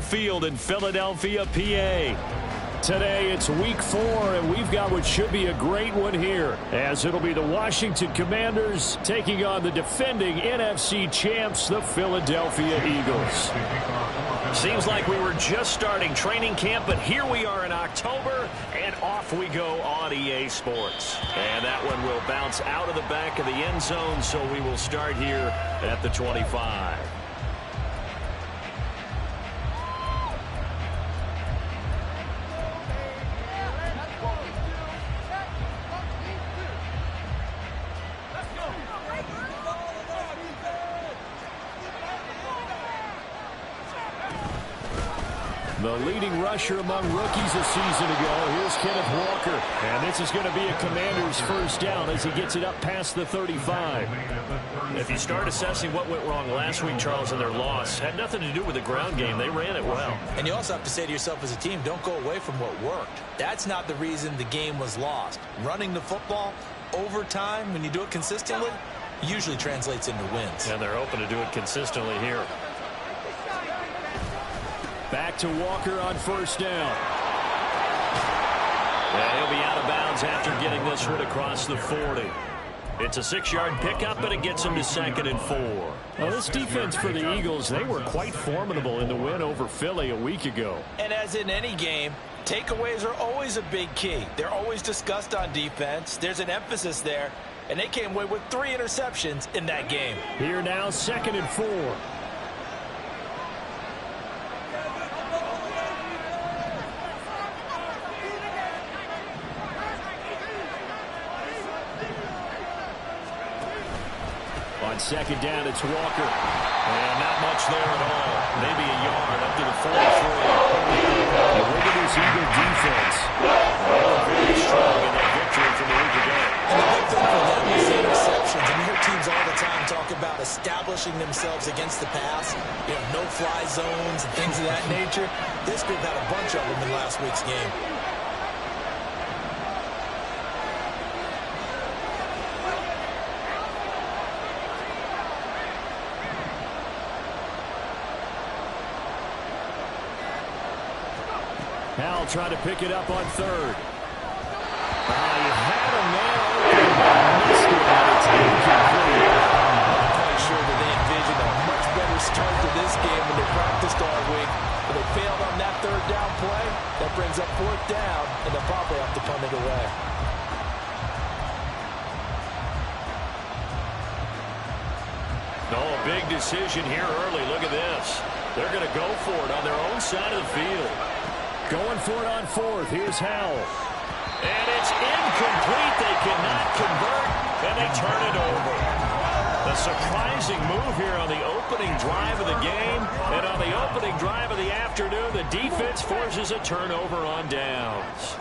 Field in Philadelphia, PA. Today, it's week 4, and we've got what should be a great one here, as it'll be the Washington Commanders taking on the defending NFC champs, the Philadelphia Eagles. Seems like we were just starting training camp, but here we are in October, and off we go on EA Sports. And that one will bounce out of the back of the end zone, so we will start here at the 25. The leading rusher among rookies a season ago. Here's Kenneth Walker. And this is going to be a Commander's first down as he gets it up past the 35. If you start assessing what went wrong last week, Charles, in their loss, had nothing to do with the ground game. They ran it well. And you also have to say to yourself as a team, don't go away from what worked. That's not the reason the game was lost. Running the football over time, when you do it consistently, usually translates into wins. And they're hoping to do it consistently here. Back to Walker on first down. And he'll be out of bounds after getting this one across the 40. It's a 6-yard pickup, but it gets him to 2nd and 4. Well, this defense for the Eagles, they were quite formidable in the win over Philly a week ago. And as in any game, takeaways are always a big key. They're always discussed on defense. There's an emphasis there, and they came away with 3 interceptions in that game. Here now, 2nd and 4. On 2nd down, it's Walker. And not much there at all. Maybe a yard up to the 43. And look at this Eagle defense. They were very strong in that victory from a week ago. And the big thing for them was the interceptions. And you hear teams all the time talk about establishing themselves against the pass. You know, no-fly zones and things of that nature. This group had a bunch of them in last week's game. Howell trying to pick it up on 3rd. He had a man open, but missed it, and it's incomplete. I'm quite sure that they envisioned a much better start to this game when they practiced all week. But they failed on that 3rd down play. That brings up 4th down, and they'll probably have to punt it away. A big decision here early. Look at this. They're going to go for it on their own side of the field. Going for it on 4th. Here's Howell. And it's incomplete. They cannot convert, and they turn it over. A surprising move here on the opening drive of the game. And on the opening drive of the afternoon, the defense forces a turnover on downs.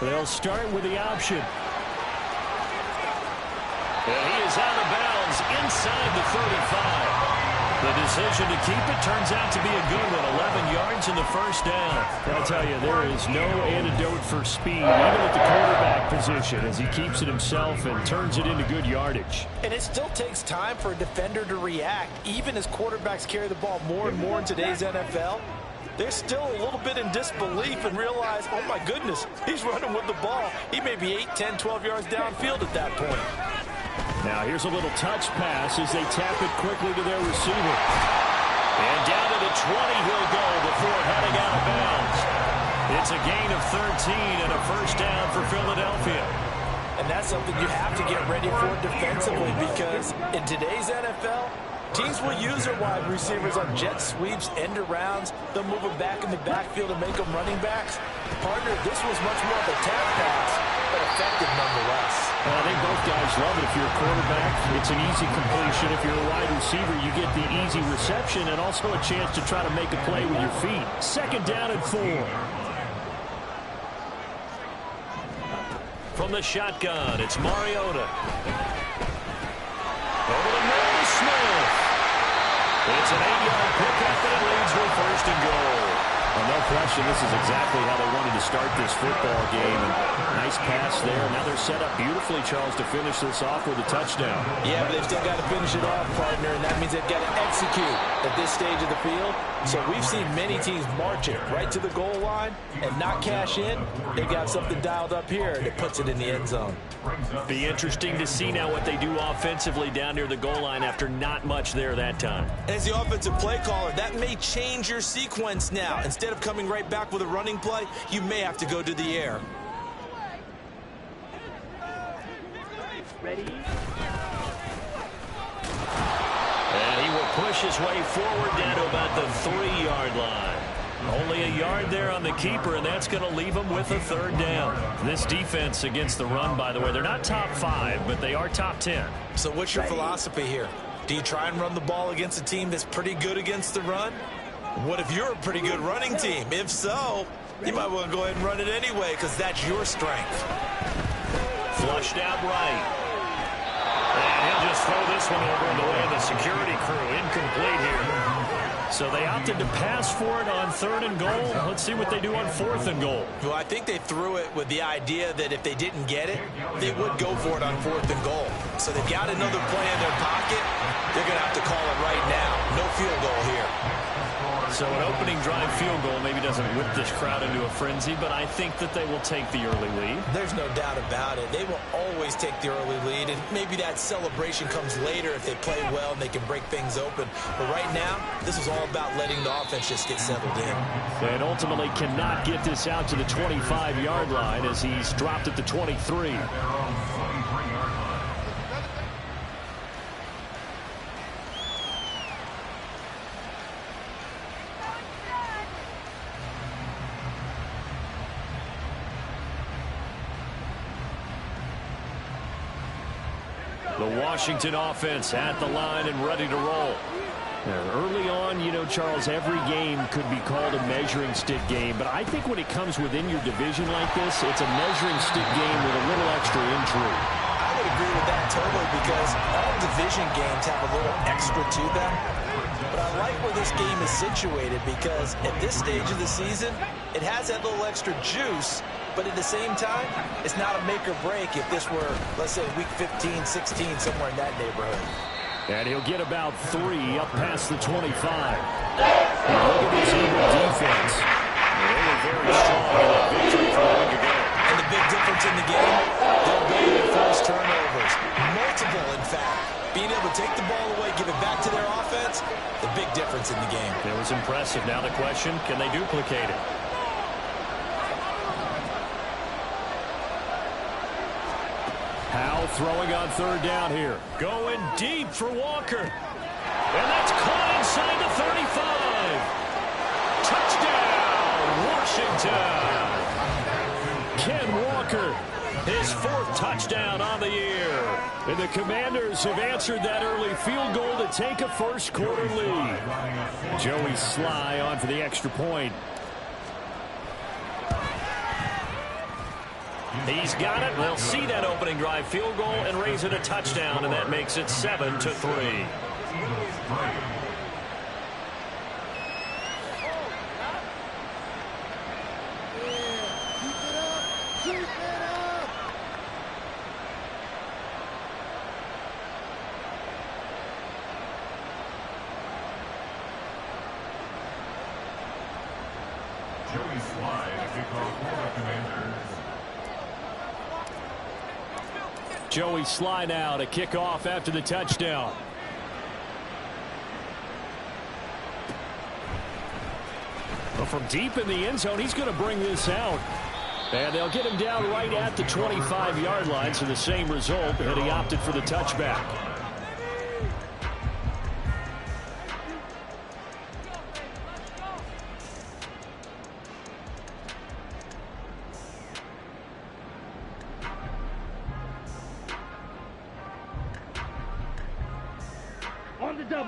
They'll start with the option. And he is out of bounds inside the 35. The decision to keep it turns out to be a good one. 11 yards in the first down. I'll tell you, there is no antidote for speed, even at the quarterback position, as he keeps it himself and turns it into good yardage. And it still takes time for a defender to react, even as quarterbacks carry the ball more and more in today's NFL. They're still a little bit in disbelief and realize, oh my goodness, he's running with the ball. He may be 8, 10, 12 yards downfield at that point. Now here's a little touch pass as they tap it quickly to their receiver. And down to the 20 he'll go before heading out of bounds. It's a gain of 13 and a first down for Philadelphia. And that's something you have to get ready for defensively, because in today's NFL, teams will use their wide receivers on jet sweeps, end arounds. They'll move them back in the backfield and make them running backs. Partner, this was much more of a tap pass, but effective nonetheless. Well, I think both guys love it. If you're a quarterback, it's an easy completion. If you're a wide receiver, you get the easy reception and also a chance to try to make a play with your feet. 2nd down and 4. From the shotgun, it's Mariota. Over the middle, Smith. It's an 8-yard pickup, and it leads with 1st and goal. And they'll question, this is exactly how they wanted to start this football game. And nice pass there. Now they're set up beautifully, Charles, to finish this off with a touchdown. Yeah, but they've still got to finish it off, partner, and that means they've got to execute at this stage of the field. So we've seen many teams march it right to the goal line and not cash in. They've got something dialed up here that puts it in the end zone. Be interesting to see now what they do offensively down near the goal line after not much there that time. As the offensive play caller, that may change your sequence now. Instead of coming right back with a running play, you may have to go to the air. Ready? And he will push his way forward down to about the 3-yard line. Only a yard there on the keeper, and that's going to leave him with a third down. This defense against the run, by the way, they're not top 5, but they are top 10. So what's your philosophy here? Do you try and run the ball against a team that's pretty good against the run? What if you're a pretty good running team? If so, you might want to go ahead and run it anyway because that's your strength. Flushed out right. And he'll just throw this one over in the way of the security crew. Incomplete here. So they opted to pass for it on 3rd and goal. Let's see what they do on 4th and goal. Well, I think they threw it with the idea that if they didn't get it, they would go for it on 4th and goal. So they've got another play in their pocket. They're going to have to call it right now. No field goal here. So an opening drive field goal maybe doesn't whip this crowd into a frenzy, but I think that they will take the early lead. There's no doubt about it. They will always take the early lead, and maybe that celebration comes later if they play well and they can break things open. But right now, this is all about letting the offense just get settled in. And ultimately cannot get this out to the 25-yard line as he's dropped at the 23. The Washington offense at the line and ready to roll. Early on, you know, Charles, every game could be called a measuring stick game, but I think when it comes within your division like this, it's a measuring stick game with a little extra intrigue. I would agree with that totally because all division games have a little extra to them. But I like where this game is situated because at this stage of the season, it has that little extra juice. But at the same time, it's not a make or break if this were, let's say, week 15, 16, somewhere in that neighborhood. And he'll get about 3 up past the 25. Look at this Eagle defense. They were very strong in that victory from a week ago. And the big difference in the game, their ability to force turnovers. Multiple, in fact. Being able to take the ball away, give it back to their offense, the big difference in the game. It was impressive. Now the question, can they duplicate it? Howe throwing on 3rd down here. Going deep for Walker. And that's caught inside the 35. Touchdown, Washington. Ken Walker, his 4th touchdown on the year. And the Commanders have answered that early field goal to take a first-quarter lead. Joey Sly on for the extra point. He's got it. They'll see that opening drive field goal and raise it a touchdown, and that makes it 7-3. Joey Sly, the kickoff for the Commanders. Joey Sly now to kick off after the touchdown. Well, from deep in the end zone, he's going to bring this out. And they'll get him down right at the 25-yard line, so the same result, and he opted for the touchback.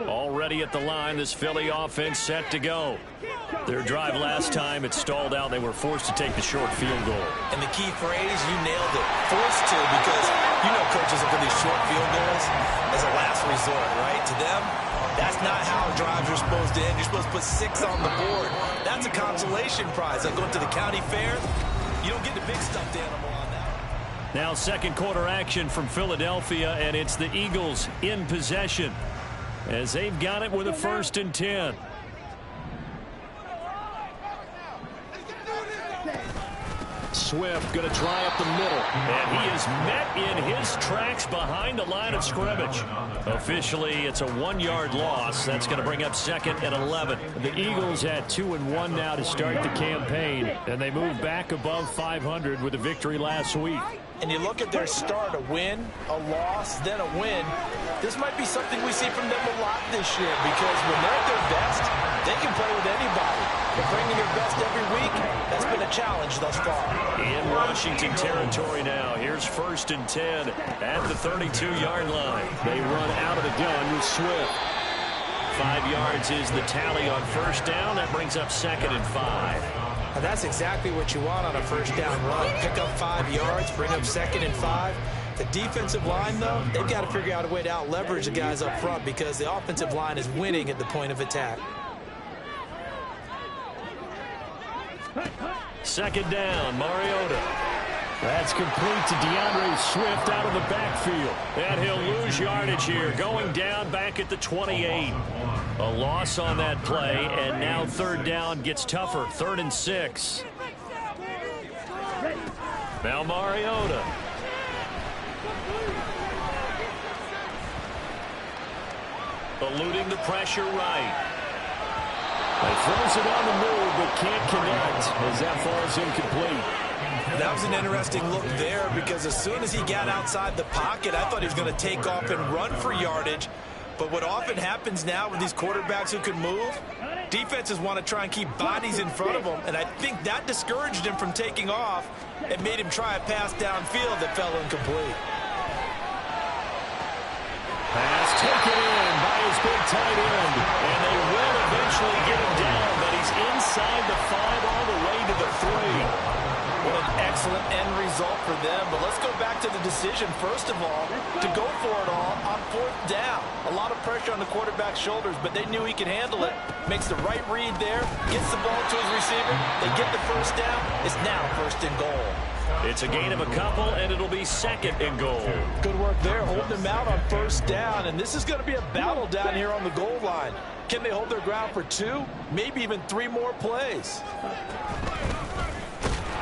Already at the line, this Philly offense set to go. Their drive last time, it stalled out. They were forced to take the short field goal. And the key phrase, you nailed it. Forced to, because you know coaches look at these short field goals as a last resort, right? To them, That's not how drives are supposed to end. You're supposed to put 6 on the board. That's a consolation prize. Like going to the county fair, you don't get the big stuffed animal on that. Now second quarter action from Philadelphia, and it's the Eagles in possession as they've got it with a 1st and 10. Swift going to try up the middle, and he is met in his tracks behind the line of scrimmage. Officially, it's a 1-yard loss. That's going to bring up 2nd and 11. The Eagles at 2-1 now to start the campaign, and they move back above 500 with a victory last week. And you look at their start, a win, a loss, then a win. This might be something we see from them a lot this year, because when they're at their best, they can play with anybody. But bringing your best every week, that's been a challenge thus far. In Washington territory now. Here's 1st and 10 at the 32-yard line. They run out of the gun with Swift. 5 yards is the tally on 1st down. That brings up 2nd and 5. And that's exactly what you want on a 1st down run. Pick up 5 yards, bring up 2nd and 5. The defensive line, though, they've got to figure out a way to out-leverage the guys up front because the offensive line is winning at the point of attack. 2nd down, Mariota. That's complete to DeAndre Swift out of the backfield. And he'll lose yardage here, going down back at the 28. A loss on that play, and now 3rd down gets tougher. 3rd and 6. Now Mariota. Eluding the pressure right. He throws it on the move, but can't connect as that falls incomplete. That was an interesting look there because as soon as he got outside the pocket, I thought he was going to take off and run for yardage. But what often happens now with these quarterbacks who can move, defenses want to try and keep bodies in front of them, and I think that discouraged him from taking off and made him try a pass downfield that fell incomplete. Pass taken in by his big tight end, and they will eventually get him down, but he's inside the 5 all the way to the 3. What an excellent end result for them. But let's go back to the decision, first of all, to go for it all on 4th down. A lot of pressure on the quarterback's shoulders, but they knew he could handle it. Makes the right read there, gets the ball to his receiver. They get the 1st down. It's now 1st and goal. It's a gain of a couple, and it'll be 2nd and goal. Good work there, holding them out on 1st down. And this is going to be a battle down here on the goal line. Can they hold their ground for 2, maybe even 3 more plays?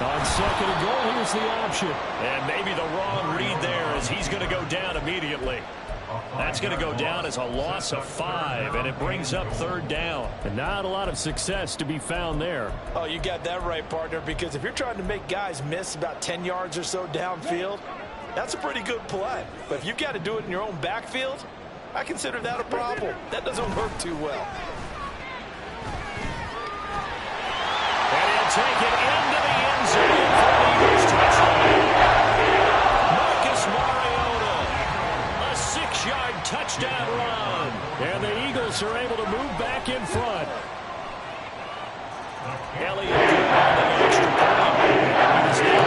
On 2nd and goal, here's the option. And maybe the wrong read there as he's going to go down immediately. That's going to go down as a loss of 5, and it brings up 3rd down. And not a lot of success to be found there. Oh, you got that right, partner, because if you're trying to make guys miss about 10 yards or so downfield, that's a pretty good play. But if you've got to do it in your own backfield, I consider that a problem. That doesn't work too well. And he'll take it into the end zone for the Eagles touchdown. Marcus Mariota, a 6-yard touchdown run. And the Eagles are able to move back in front. Elliott on the extra point. It's now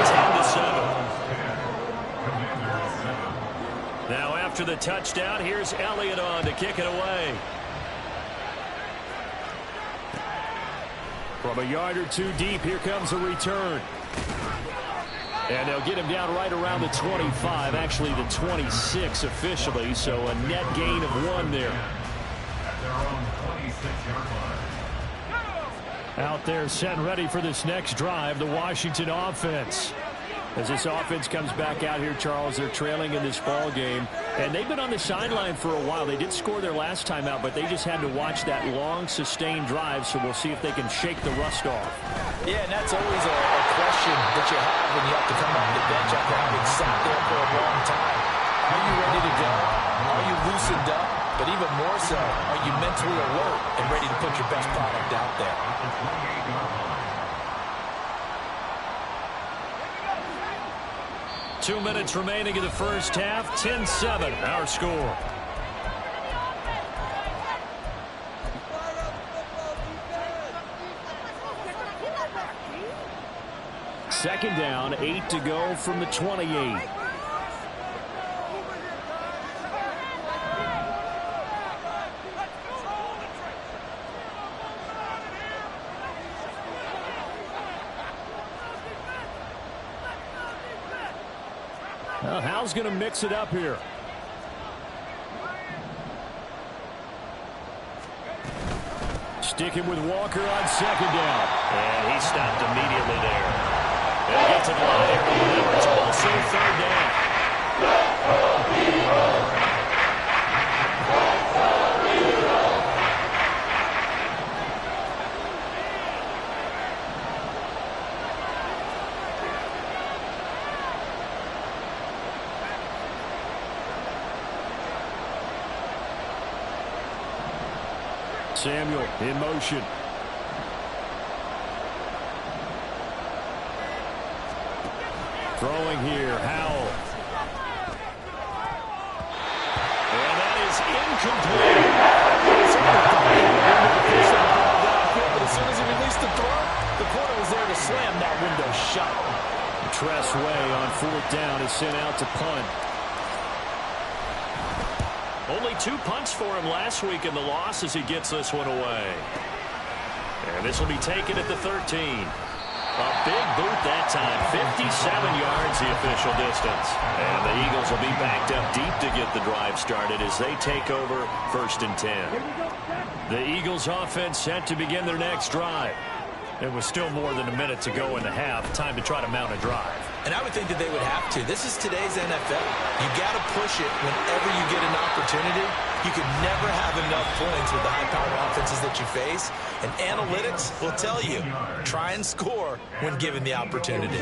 10-7. Now after the touchdown, here's Elliott on to kick it away. From a yard or 2 deep, here comes a return. And they'll get him down right around the 25, actually the 26 officially, so a net gain of 1 there. At their own 26-yard line. Out there set and ready for this next drive, the Washington offense. As this offense comes back out here, Charles, they're trailing in this ball game. And they've been on the sideline for a while. They did score their last time out, but they just had to watch that long, sustained drive, so we'll see if they can shake the rust off. Yeah, and that's always a question that you have when you have to come off the bench after having sat there for a long time. Are you ready to go? Are you loosened up? But even more so, are you mentally alert and ready to put your best product out there? 2 minutes remaining in the first half. 10-7, our score. Second down, 8 to go from the 28. Well, Hal's going to mix it up here. Sticking with Walker on second down. And he stopped immediately there. And he gets to the line here. Remember, it's also third down. Samuel in motion. Throwing here, Howell. And that is incomplete. But as soon as he released the throw, the corner was there to slam that window shut. Tress Way on fourth down is sent out to punt. Only 2 punts for him last week in the loss as he gets this one away. And this will be taken at the 13. A big boot that time. 57 yards the official distance. And the Eagles will be backed up deep to get the drive started as they take over 1st and 10. The Eagles offense set to begin their next drive. It was still more than a minute to go in the half. Time to try to mount a drive. And I would think that they would have to. This is today's NFL. You got to push it whenever you get an opportunity. You can never have enough points with the high-powered offenses that you face. And analytics will tell you, try and score when given the opportunity.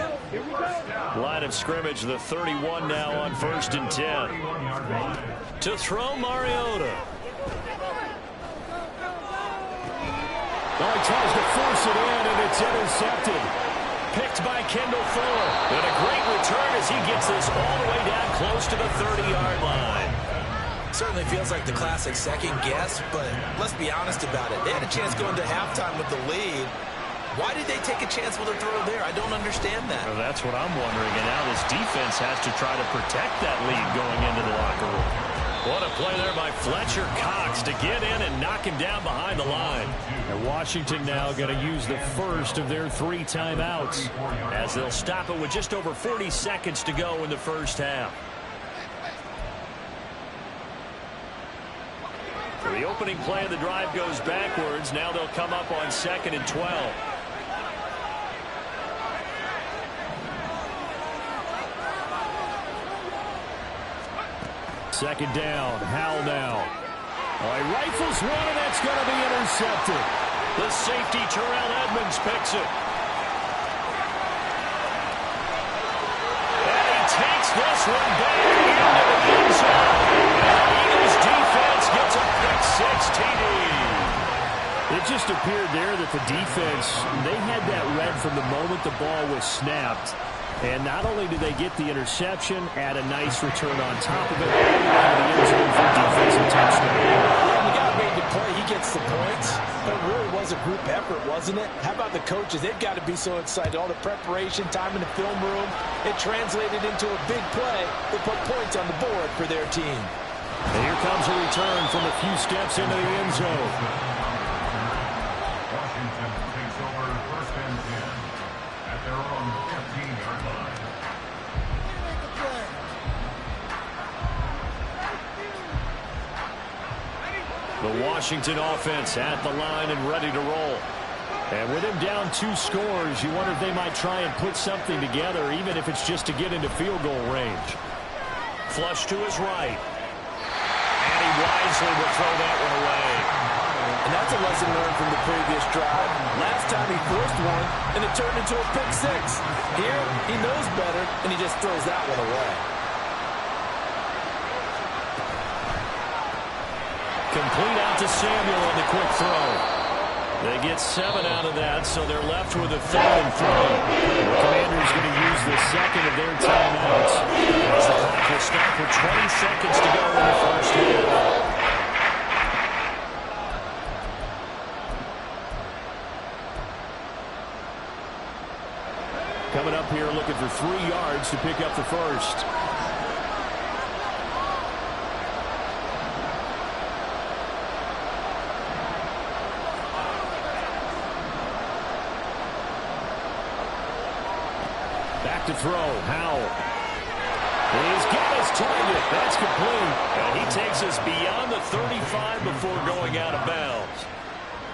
Line of scrimmage, the 31 now on 1st and 10. To throw, Mariota. Well, he tries to force it in, and it's intercepted. Picked by Kendall Fuller. And a great return as he gets this all the way down close to the 30-yard line. Certainly feels like the classic second guess, but let's be honest about it. They had a chance going to halftime with the lead. Why did they take a chance with a throw there? I don't understand that. Well, that's what I'm wondering. And now this defense has to try to protect that lead going into the locker room. What a play there by Fletcher Cox to get in and knock him down behind the line. And Washington now going to use the first of their 3 timeouts as they'll stop it with just over 40 seconds to go in the first half. So the opening play of the drive goes backwards. Now they'll come up on 2nd and 12. Second down, Howell now. Oh, he rifles one, and that's going to be intercepted. The safety, Terrell Edmonds, picks it. And he takes this one back into the end zone. And the Eagles defense gets a pick-6 TD. It just appeared there that the defense, they had that read from the moment the ball was snapped. And not only did they get the interception, add a nice return on top of it, and the end zone for a defensive touchdown. The guy made the play, he gets the points. But it really was a group effort, wasn't it? How about the coaches? They've got to be so excited. All the preparation, time in the film room, it translated into a big play that put points on the board for their team. And here comes a return from a few steps into the end zone. Washington takes over 1st and 10 at their own 15-yard line. The Washington offense at the line and ready to roll. And with him down 2 scores, you wonder if they might try and put something together, even if it's just to get into field goal range. Flush to his right. And he wisely will throw that one away. And that's a lesson learned from the previous drive. Last time he forced one, and it turned into a pick-6. Here, he knows better, and he just throws that one away. Complete out to Samuel on the quick throw. They get 7 out of that, so they're left with a 3rd and 3. The Commanders going to use the second of their timeouts. As the clock will stop with 20 seconds to go in the first half. Coming up here looking for 3 yards to pick up the first. Back to throw, Howell. He's got his target. That's complete. And he takes us beyond the 35 before going out of bounds.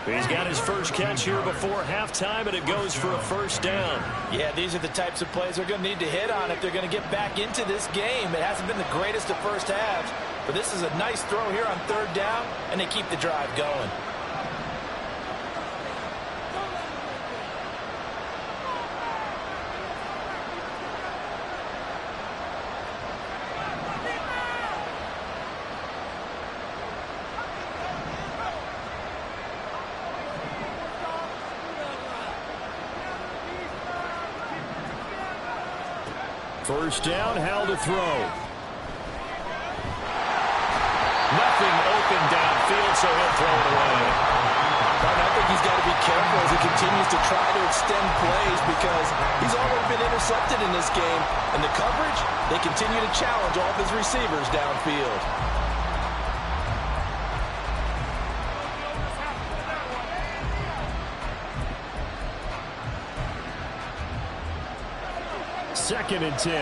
He's got his first catch here before halftime, and it goes for a first down. Yeah, these are the types of plays they're going to need to hit on if they're going to get back into this game. It hasn't been the greatest of first halves, but this is a nice throw here on third down, and they keep the drive going. First down, Howell to throw. Nothing open downfield, so he'll throw it away. But I think he's got to be careful as he continues to try to extend plays because he's already been intercepted in this game. And the coverage, they continue to challenge all of his receivers downfield. Second and 10.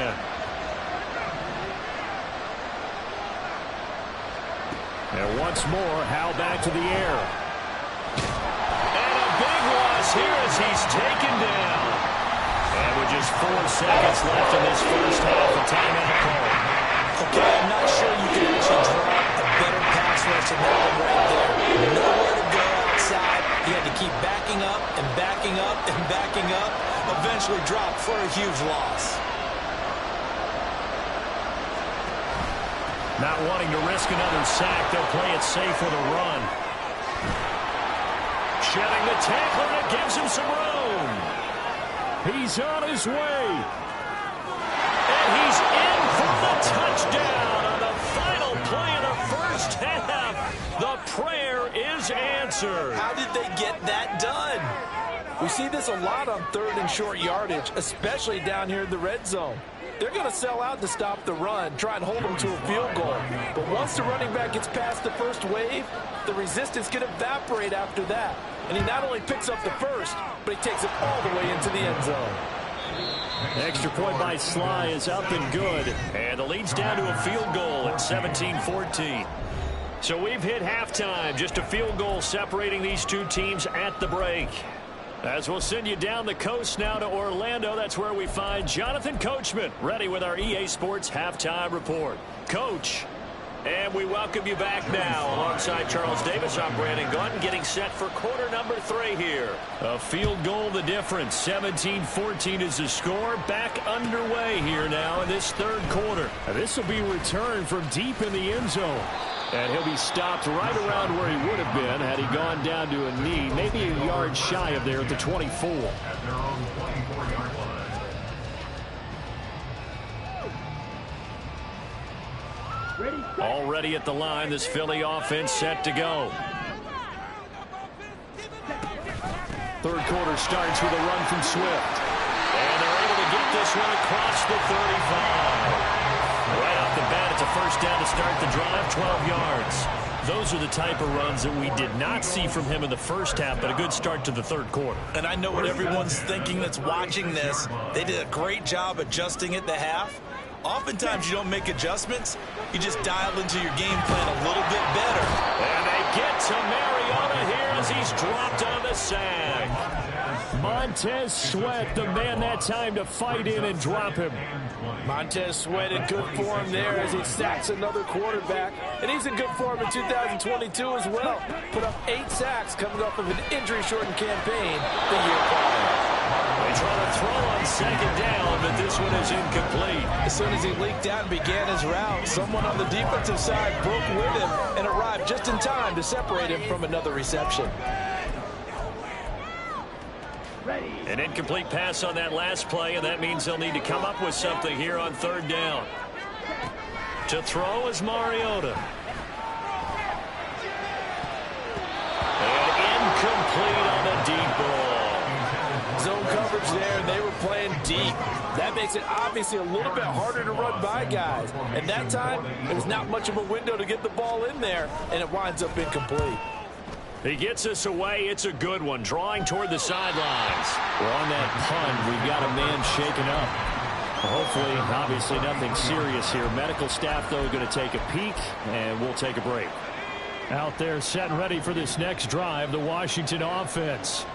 And once more, Howell back to the air. And a big loss here as he's taken down. And with just 4 seconds left in this first half, a timeout call. Okay, I'm not sure you can actually draw a better pass rush than that one right there. Nowhere to go outside. He had to keep backing up and backing up and backing up. Eventually dropped for a huge loss. Not wanting to risk another sack, they'll play it safe with a run. Shedding the tackler, and it gives him some room. He's on his way. And he's in for the touchdown on the final play of the first half. The prayer is answered. How did they get that done? We see this a lot on third and short yardage, especially down here in the red zone. They're going to sell out to stop the run, try and hold them to a field goal. But once the running back gets past the first wave, the resistance can evaporate after that. And he not only picks up the first, but he takes it all the way into the end zone. Extra point by Sly is up and good. And the lead's down to a field goal at 17-14. So we've hit halftime. Just a field goal separating these two teams at the break. As we'll send you down the coast now to Orlando, that's where we find Jonathan Coachman ready with our EA Sports Halftime Report. Coach, and we welcome you back now. Alongside Charles Davis, I'm Brandon Gunn, getting set for quarter number 3 here. A field goal the difference. 17-14 is the score. Back underway here now in this third quarter. This will be returned from deep in the end zone. And he'll be stopped right around where he would have been had he gone down to a knee, maybe a yard shy of there at the 24. At their own 24-yard line. Already at the line, this Philly offense set to go. Third quarter starts with a run from Swift. And they're able to get this one across the 35. Right off the bat, it's a first down to start the drive, 12 yards. Those are the type of runs that we did not see from him in the first half, but a good start to the third quarter. And I know what everyone's thinking that's watching this. They did a great job adjusting at the half. Oftentimes you don't make adjustments. You just dial into your game plan a little bit better. And they get to Mariota here as he's dropped on the sack. Montez Sweat, the man that time to fight in and drop him. Montez Sweat in good form there as he sacks another quarterback. And he's in good form in 2022 as well. Put up 8 sacks coming off of an injury-shortened campaign the year prior. They try to throw on second down, but this one is incomplete. As soon as he leaked out and began his route, someone on the defensive side broke with him and arrived just in time to separate him from another reception. An incomplete pass on that last play, and that means they'll need to come up with something here on third down. To throw is Mariota. And incomplete on the deep ball. Zone coverage there, and they were playing deep. That makes it obviously a little bit harder to run by guys. And that time, there's not much of a window to get the ball in there, and it winds up incomplete. He gets us away. It's a good one. Drawing toward the sidelines. We're on that punt. We've got a man shaken up. Hopefully, obviously nothing serious here. Medical staff, though, going to take a peek, and we'll take a break. Out there set and ready for this next drive, the Washington offense.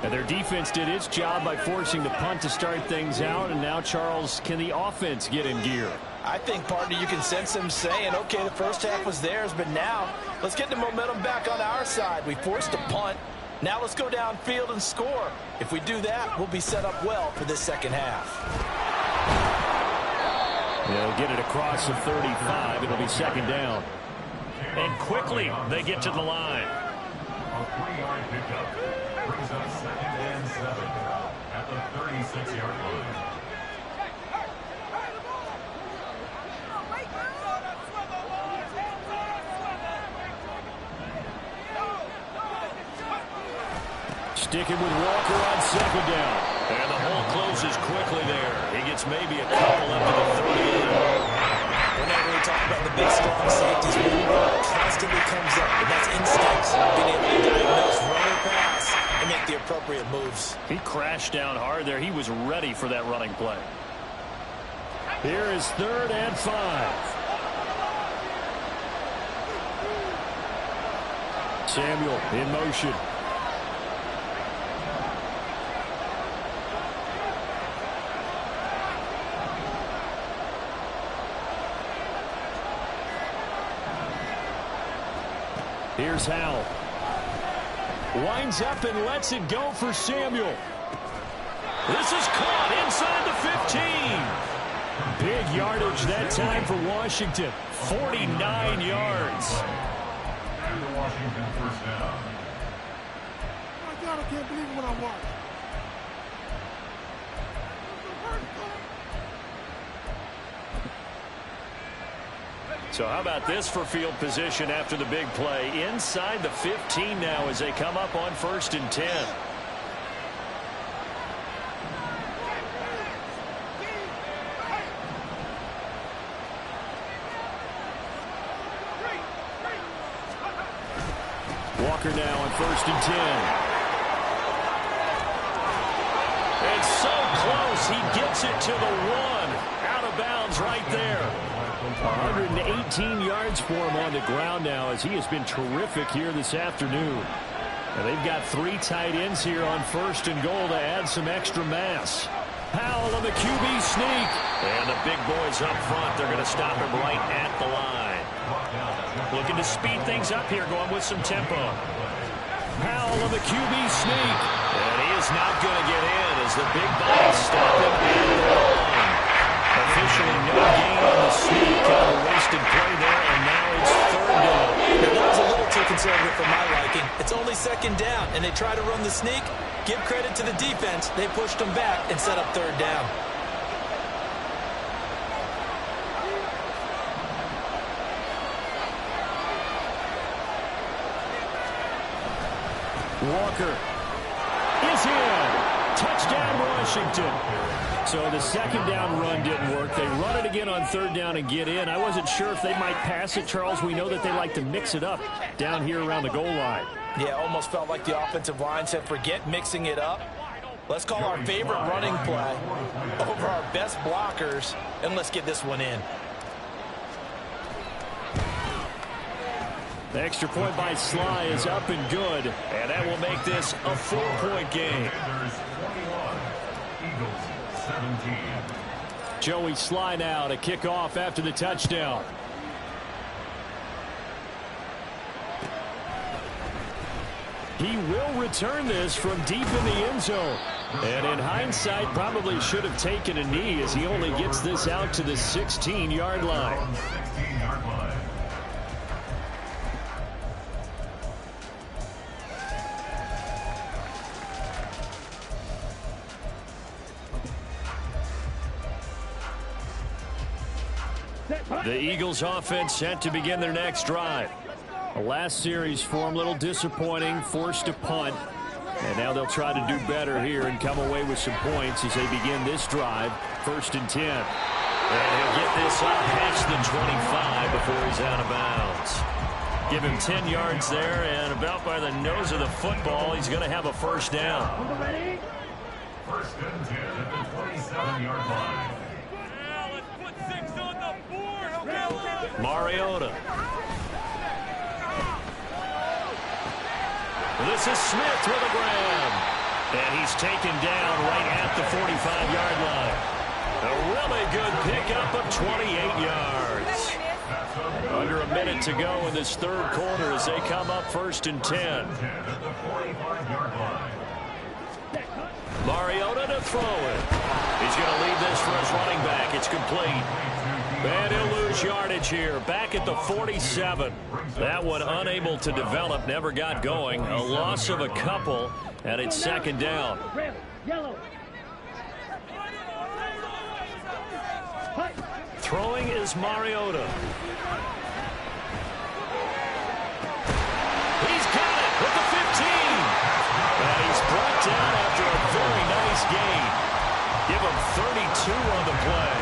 And their defense did its job by forcing the punt to start things out. And now, Charles, can the offense get in gear? I think, partner, you can sense them saying, okay, the first half was theirs, but now let's get the momentum back on our side. We forced a punt. Now let's go downfield and score. If we do that, we'll be set up well for this second half. They'll get it across the 35. It'll be second down. And quickly, they get to the line. A 3-yard pickup brings up 2nd and 7 at the 36-yard line. Sticking with Walker on second down. And the hole closes quickly there. He gets maybe a couple up to the 38. Whenever we talk about the big, strong safeties, one constantly comes up, and that's instinct. Being able to diagnose, run or pass, and make the appropriate moves. He crashed down hard there. He was ready for that running play. Here is 3rd and 5. Samuel in motion. Here's Howell. Winds up and lets it go for Samuel. This is caught inside the 15. Big yardage that time for Washington. 49 yards. And the Washington first down. Oh my God, I can't believe what I watched. So how about this for field position after the big play? Inside the 15 now as they come up on 1st and 10. Walker now on 1st and 10. It's so close. He gets it to the 1. Out of bounds right there. 118 yards for him on the ground now as he has been terrific here this afternoon. And they've got 3 tight ends here on 1st and goal to add some extra mass. Howell on the QB sneak. And the big boys up front, they're going to stop him right at the line. Looking to speed things up here, going with some tempo. Howell on the QB sneak. And he is not going to get in as the big bodies stop him at the line. Officially no gain on the sneak. Kind of a wasted play there, and now it's 3rd down. That was a little too conservative for my liking. It's only 2nd down, and they try to run the sneak. Give credit to the defense. They pushed them back and set up 3rd down. Walker is in. Touchdown, Washington. So the 2nd down run didn't work. They run it again on 3rd down and get in. I wasn't sure if they might pass it, Charles. We know that they like to mix it up down here around the goal line. Yeah, almost felt like the offensive line said, forget mixing it up. Let's call our favorite running play over our best blockers, and let's get this one in. The extra point by Sly is up and good. And that will make this a 4-point game. Commanders 21, Eagles 17. Joey Sly now to kick off after the touchdown. He will return this from deep in the end zone. And in hindsight, probably should have taken a knee as he only gets this out to the 16-yard line. 16-yard line. The Eagles offense set to begin their next drive. The last series for them, a little disappointing, forced a punt. And now they'll try to do better here and come away with some points as they begin this drive, 1st and 10. And he'll get this up past the 25 before he's out of bounds. Give him 10 yards there, and about by the nose of the football, he's going to have a 1st down. 1st and 10 at the 27-yard line. Mariota. This is Smith with a grab. And he's taken down right at the 45-yard line. A really good pickup of 28 yards. Under a minute to go in this third quarter as they come up 1st and 10. Mariota to throw it. He's going to leave this for his running back. It's complete. And he'll lose yardage here. Back at the 47. That one unable to develop. Never got going. A loss of a couple. And it's 2nd down. Throwing is Mariota. He's got it with the 15. And he's brought down after a very nice gain. Give him 32 on the play.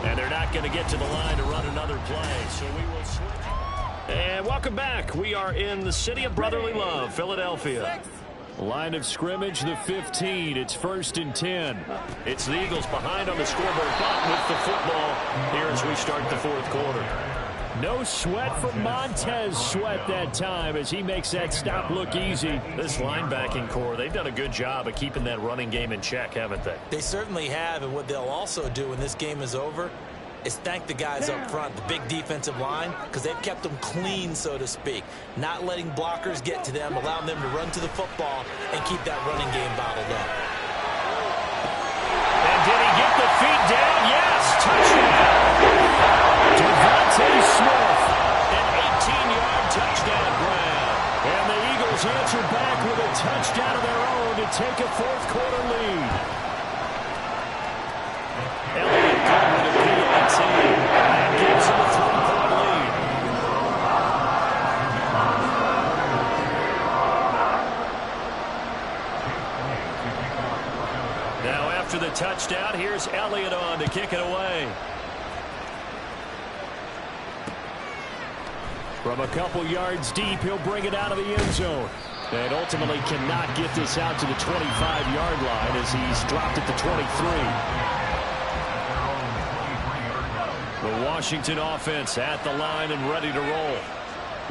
And they're not going to get to the line to run another play, so we will switch. And welcome back. We are in the city of brotherly love, Philadelphia. Line of scrimmage, the 15. It's 1st and 10. It's the Eagles behind on the scoreboard, but with the football here as we start the 4th quarter. No sweat from Montez Sweat that time as he makes that stop look easy. This linebacking core, they've done a good job of keeping that running game in check, haven't they? They certainly have, and what they'll also do when this game is over is thank the guys up front, the big defensive line, because they've kept them clean, so to speak. Not letting blockers get to them, allowing them to run to the football and keep that running game bottled up. And did he get the feet down? Yes, touchdown. Devontae Smith, an 18-yard touchdown grab. And the Eagles answer back with a touchdown of their own to take a 4th quarter lead. Elliott good with a PAT. That gives him a 3-point lead. Now after the touchdown, here's Elliott on to kick it away. From a couple yards deep, he'll bring it out of the end zone. And ultimately cannot get this out to the 25-yard line as he's dropped at the 23. The Washington offense at the line and ready to roll.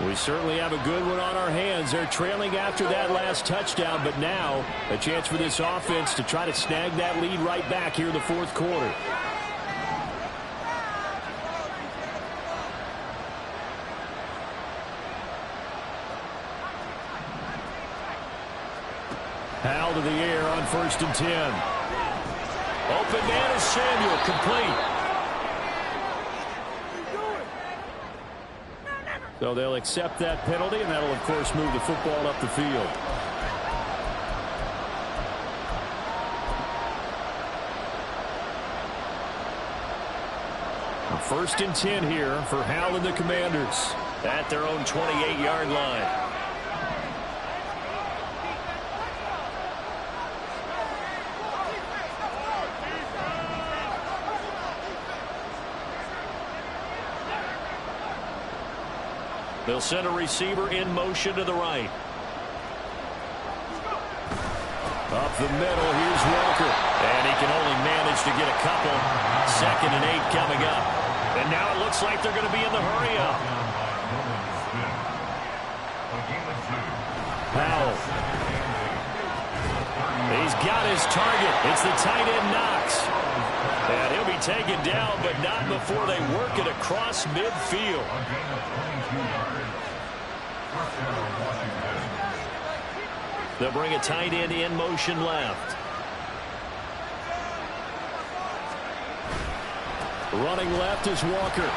We certainly have a good one on our hands. They're trailing after that last touchdown, but now a chance for this offense to try to snag that lead right back here in the 4th quarter. Howell to the air on 1st and 10. Open man is Samuel, complete. So they'll accept that penalty, and that'll, of course, move the football up the field. And 1st and 10 here for Howell and the Commanders. At their own 28-yard line. They'll send a receiver in motion to the right. Up the middle, here's Walker. And he can only manage to get a couple. 2nd and 8 coming up. And now it looks like they're going to be in the hurry up. Howell. He's got his target. It's the tight end Knox. And he'll be taken down, but not before they work it across midfield. They'll bring a tight end in motion left. Running left is Walker.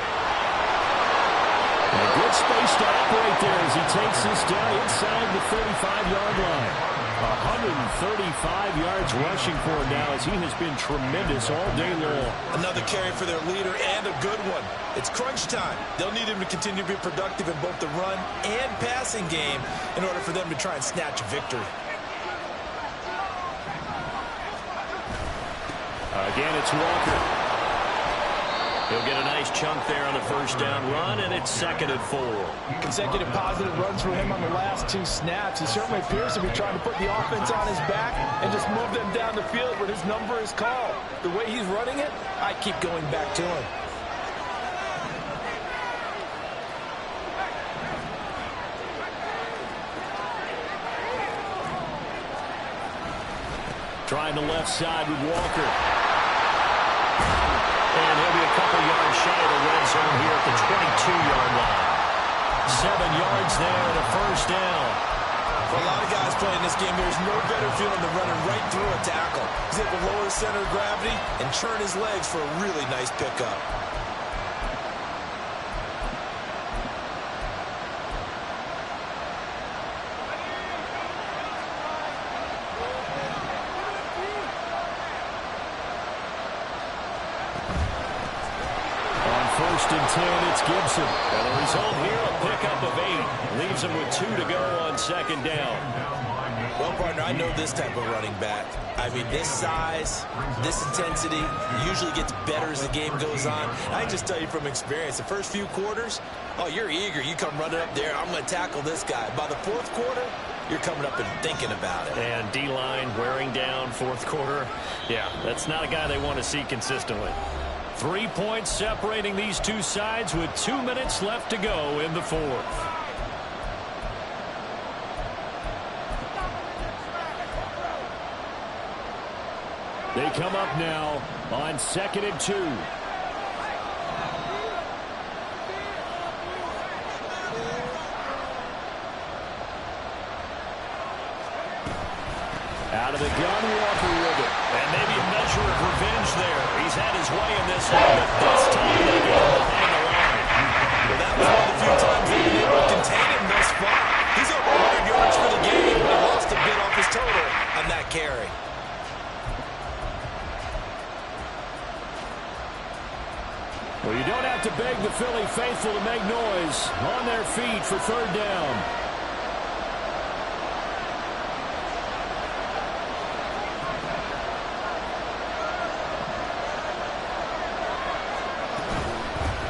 And a good space to operate there as he takes this down inside the 35-yard line. 135 yards rushing for him now as he has been tremendous all day long. Another carry for their leader and a good one. It's crunch time. They'll need him to continue to be productive in both the run and passing game in order for them to try and snatch a victory. Again, it's Walker. He'll get a nice chunk there on the first down run, and it's 2nd and 4. Consecutive positive runs for him on the last 2 snaps. He certainly appears to be trying to put the offense on his back and just move them down the field when his number is called. The way he's running it, I keep going back to him. Trying the left side with Walker. And he'll be a couple yards shy of the red zone here at the 22-yard line. 7 yards there and a first down. For a lot of guys playing this game, there's no better feeling than running right through a tackle. He's able to lower his center of gravity and churn his legs for a really nice pickup. First and 10, it's Gibson. And the result here, a pickup of 8. Leaves him with 2 to go on 2nd down. Well, partner, I know this type of running back. I mean, this size, this intensity usually gets better as the game goes on. I can just tell you from experience, the first few quarters, oh, you're eager. You come running up there, I'm going to tackle this guy. By the 4th quarter, you're coming up and thinking about it. And D-line wearing down 4th quarter. Yeah, that's not a guy they want to see consistently. 3 points separating these two sides with 2 minutes left to go in the 4th. They come up now on 2nd and 2. Out of the gun, Walker with it. And maybe a measure of revenge there. He's had his way in this one, but this time they get behind the line. Well, that was one of the few times they've been able to contain him thus far. He's over 100 yards for the game, but he lost a bit off his total on that carry. Well, you don't have to beg the Philly faithful to make noise. On their feet for 3rd down.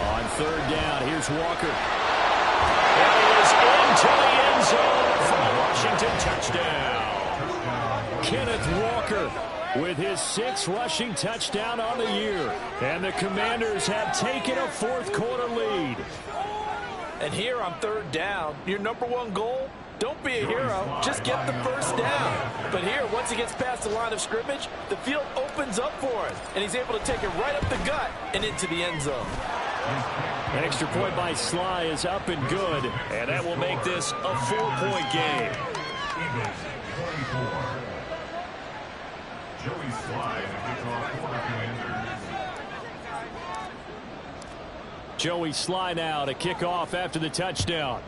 On 3rd down, here's Walker. And he is into the end zone for a Washington touchdown. Kenneth Walker with his 6th rushing touchdown on the year. And the Commanders have taken a 4th quarter lead. And here on 3rd down, your number 1 goal, don't be a hero, just get the first down. But here, once he gets past the line of scrimmage, the field opens up for him. And he's able to take it right up the gut and into the end zone. An extra point by Sly is up and good. And that will make this a 4-point game. Joey Sly to kick off for the Commanders. Joey Sly now to kick off after the touchdown.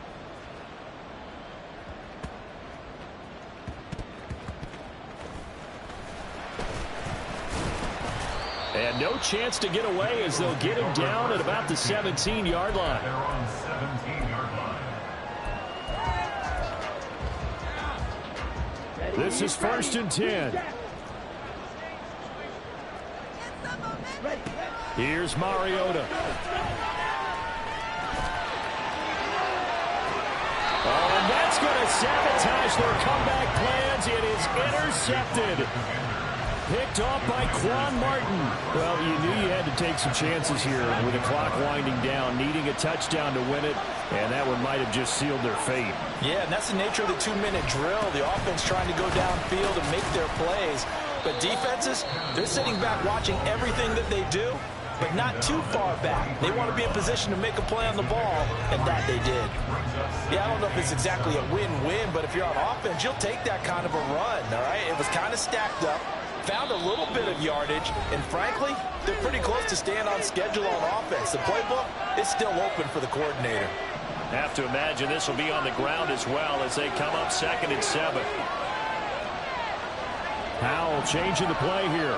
And no chance to get away as they'll get him down at about the 17-yard line. They're on 17-yard line. This is 1st and 10. Here's Mariota. Oh, and that's going to sabotage their comeback plans. It is intercepted. Picked off by Quan Martin. Well, you knew you had to take some chances here with the clock winding down, needing a touchdown to win it, and that one might have just sealed their fate. Yeah, and that's the nature of the 2-minute drill. The offense trying to go downfield and make their plays. But defenses, they're sitting back watching everything that they do, but not too far back. They want to be in position to make a play on the ball, and that they did. Yeah, I don't know if it's exactly a win-win, but if you're on offense, you'll take that kind of a run, all right? It was kind of stacked up. Found a little bit of yardage, and frankly, they're pretty close to staying on schedule on offense. The playbook is still open for the coordinator. Have to imagine this will be on the ground as well as they come up 2nd and 7. Howell changing the play here.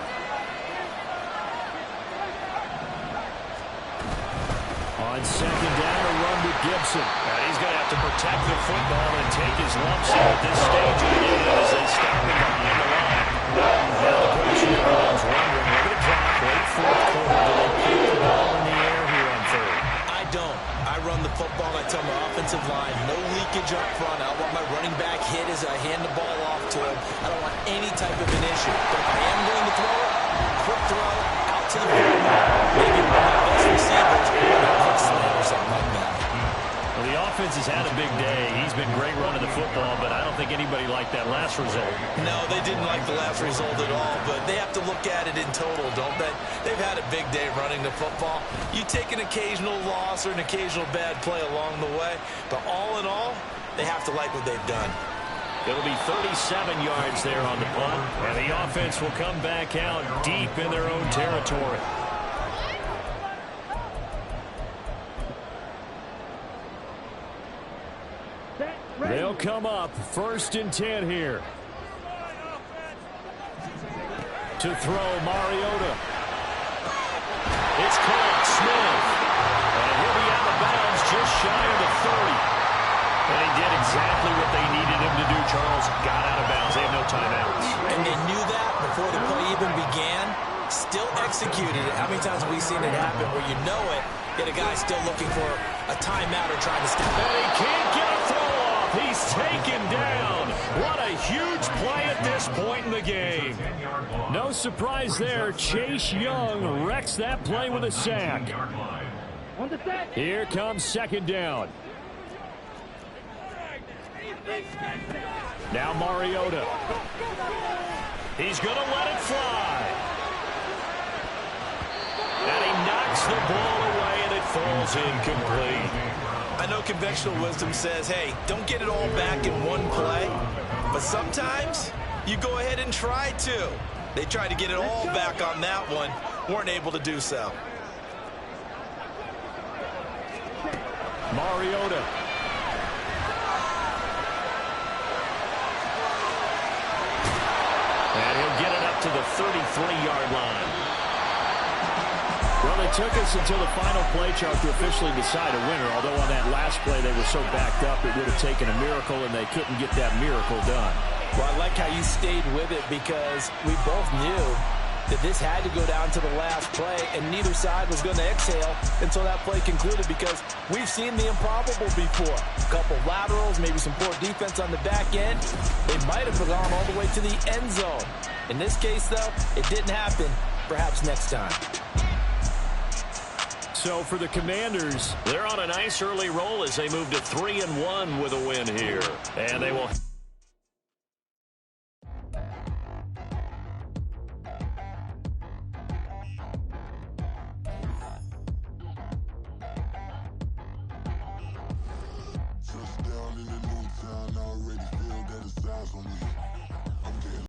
On 2nd down, a run with Gibson. And he's going to have to protect the football and take his lumps here at this stage of the game as they stop him behind the line. Now the question everyone's wondering, look at the clock, late 4th quarter, do they keep the ball in the air I run the football, I tell my offensive line, no leakage up front. I don't want my running back hit as I hand the ball off to him. I don't want any type of an issue. But if I am going to throw it, quick throw, out to the field, maybe one of my best receivers, or slant or something like that. Well, the offense has had a big day. He's been great running the football, but I don't think anybody liked that last result. No, they didn't like the last result at all, but they have to look at it in total, don't they? They've had a big day running the football. You take an occasional loss or an occasional bad play along the way, but all in all, they have to like what they've done. It'll be 37 yards there on the punt, and the offense will come back out deep in their own territory. They'll come up 1st and 10 here. To throw, Mariota. It's caught, Smith. And he'll be out of bounds just shy of the 30. And he did exactly what they needed him to do, Charles. Got out of bounds. They have no timeouts. And they knew that before the play even began. Still executed it. How many times have we seen it happen where you know it, yet a guy's still looking for a timeout or trying to stop? And he can't get a throw off. He's taken down. What a huge play at this point in the game. No surprise there. Chase Young wrecks that play with a sack. Here comes 2nd down. Now Mariota. He's going to let it fly. And he knocks the ball away, and it falls incomplete. I know conventional wisdom says, hey, don't get it all back in one play. But sometimes you go ahead and try to. They tried to get it all back on that one. Weren't able to do so. Mariota. And he'll get it up to the 33-yard line. Well, it took us until the final play chart to officially decide a winner, although on that last play they were so backed up it would have taken a miracle, and they couldn't get that miracle done. Well, I like how you stayed with it because we both knew that this had to go down to the last play, and neither side was going to exhale until that play concluded because we've seen the improbable before. A couple laterals, maybe some poor defense on the back end. They might have gone all the way to the end zone. In this case, though, it didn't happen. Perhaps next time. So for the Commanders, they're on a nice early roll as they move to 3-1 with a win here. And they will... Touchdown in the new town, already feel that it's eyes on me.